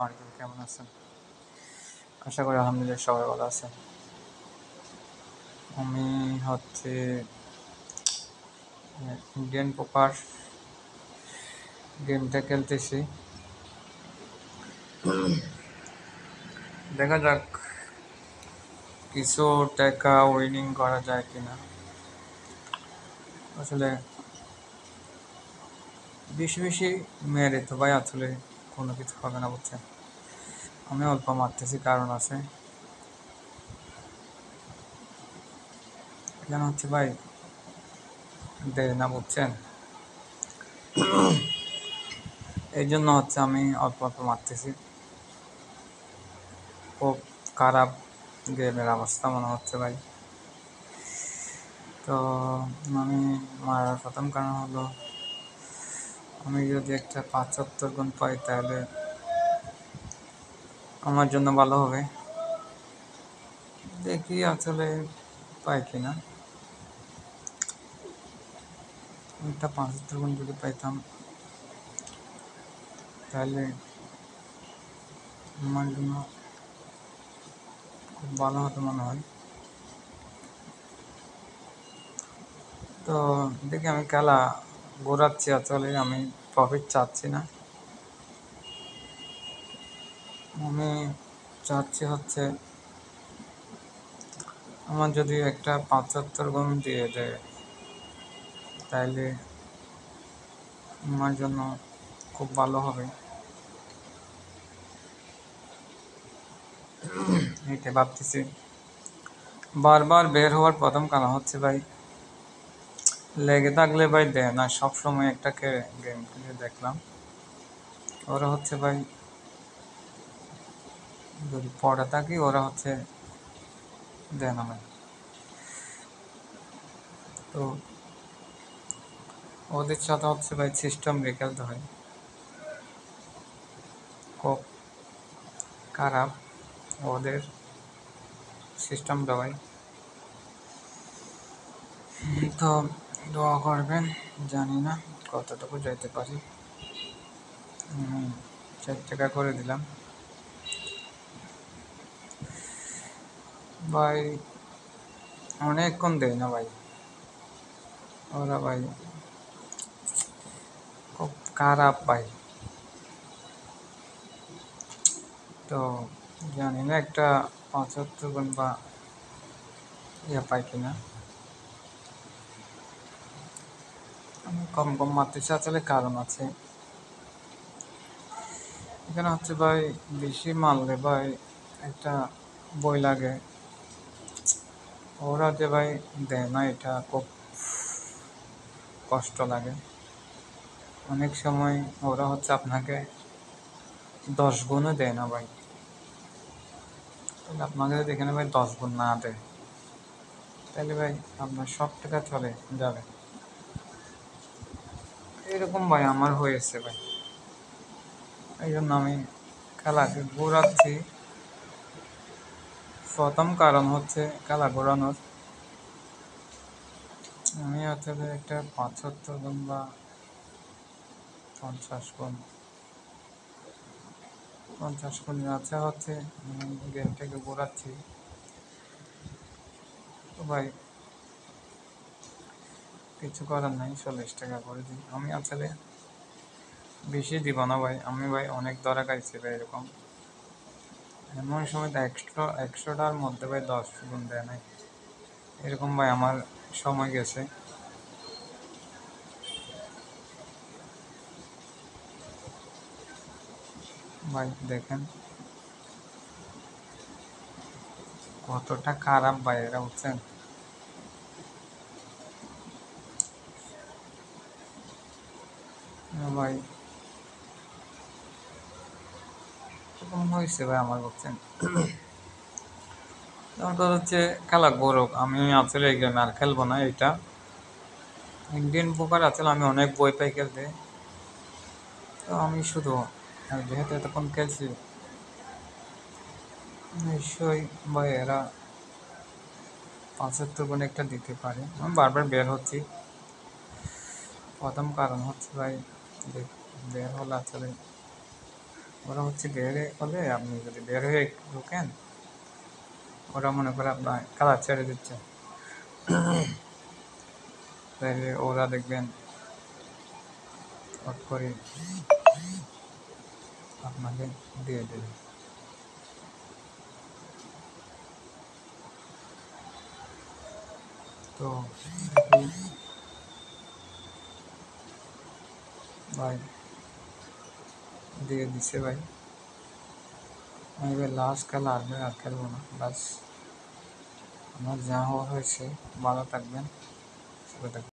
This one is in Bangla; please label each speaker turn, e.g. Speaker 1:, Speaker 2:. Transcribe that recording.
Speaker 1: আলাইকুম, কেমন আছেন? আশা করি আলহামদুলিল্লাহ সবাই ভালো আছেন। আমি হচ্ছে ইন্ডিয়ান পোকার গেমটা খেলতেছি। দেখা যাক কিছু টাকা উইনিং করা যায় কিনা। আসলে বেশি বেশি মেরে তো ভাই আসলে কোনো কিছু হবে না, বুঝছেন। আমি অল্প মারতেছি, কারণ আছে। এখানে হচ্ছে ভাই দেয় না, বুঝছেন। এই জন্য হচ্ছে আমি অল্প অল্প মারতেছি। খুব খারাপ গেমের অবস্থা মনে হচ্ছে ভাই। তো আমি মারার প্রথম কারণ হলো, আমি যদি একটা 75 গুণ পাই তাহলে আমার জন্য ভালো হবে। দেখি আসলে পাই কিনা। একটা 75 গুণ যদি পাইতাম তাহলে আমার জন্য খুব ভালো হতো মনে হয়। তো দেখি, আমি খেলা ঘোরাচ্ছি, আসলে আমি প্রফিট চাচ্ছি না। আমি চাচ্ছি হচ্ছে আমার যদি একটা 75 গুণ দিয়ে দেয় তাহলে আমার জন্য খুব ভালো হবে, এইটা ভাবতেছি। বারবার বের হওয়ার প্রথম কারণ হচ্ছে ভাই, লেগে থাকলে ভাই দেয় না। সবসময় একটাকে গেম খেলে দেখলাম, ওরা হচ্ছে ভাই যদি পড়ে থাকি ওরা হচ্ছে দেয় না ভাই। তো ওদের সাথে হচ্ছে ভাই সিস্টেম রেখে খেলতে হয়, খুব খারাপ ওদের সিস্টেমটা ভাই। তো দোয়া করবেন, জানি না কতটুকু যাইতে পারি। 4 টাকা করে দিলাম ভাই, অনেকক্ষণ দেয় না ভাই ওরা ভাই, খুব খারাপ ভাই। তো জানি না একটা 75 গুণ বা ইয়ে পাই কিনা। আমি কম কম মারতেছি, আসলে কারণ আছে। এখানে হচ্ছে ভাই বেশি মারলে ভাই একটা বই লাগে, ওরা যে ভাই দেয় না, এটা খুব কষ্ট লাগে। অনেক সময় ওরা হচ্ছে আপনাকে 10 গুণও দেয় না ভাই। তাহলে আপনাকে যদি এখানে ভাই 10 গুণ না দেয় তাহলে ভাই আপনার সব টাকা চলে যাবে। এরকম ভাই আমার হয়েছে ভাই, এই জন্য আমি খেলাকে ঘোরাচ্ছি। প্রথম কারণ হচ্ছে খেলা ঘোরানোর। আমি হচ্ছে যে একটা 75 গুণ বা 50 গুণ, 50 গুণ আছে হচ্ছে গেমটাকে ঘোরাচ্ছি। তো ভাই কিছু করার নাই, 40 টাকা করে দিই। আমি আসলে বেশি দিব না ভাই, আমি ভাই অনেক ধরা খাইছি ভাই এরকম। এমন সময় তো 100টার মধ্যে ভাই 10 গুণ দেয় নাই, এরকম ভাই আমার সময় গেছে ভাই। দেখেন কতটা খারাপ ভাই এরা, বুঝছেন। ভাই এরকম হয়েছে ভাই আমার, বুঝছেন। আমার কথা হচ্ছে খেলা গৌরব, আমি আসলে এই গেমে আর খেলবো না। এটা ইন্ডিয়ান পোকার আসলে আমি অনেক বই পাই খেলতে। তো আমি শুধু যেহেতু এতক্ষণ খেলছি, নিশ্চয়ই ভাই এরা 75 গুণ একটা দিতে পারে। আমি বারবার বের হচ্ছি, প্রথম কারণ হচ্ছে ভাই বের হলে আসলে ওরা হচ্ছে বের হলে আপনি যদি বের হয়ে একটু ঢোকেন, ওরা মনে করে আপনার খেলা ছেড়ে দিচ্ছে, তাহলে ওরা দেখবেন হট করে আপনাকে দিয়ে দেবে। তো দেখি ভাই, দিয়ে দিছে ভাই। আমি ভাই লাস্ট খেলা আর খেলবো না, বাস আমার যা হওয়ার হয়েছে। ভালো থাকবেন, সুখে থাকবেন।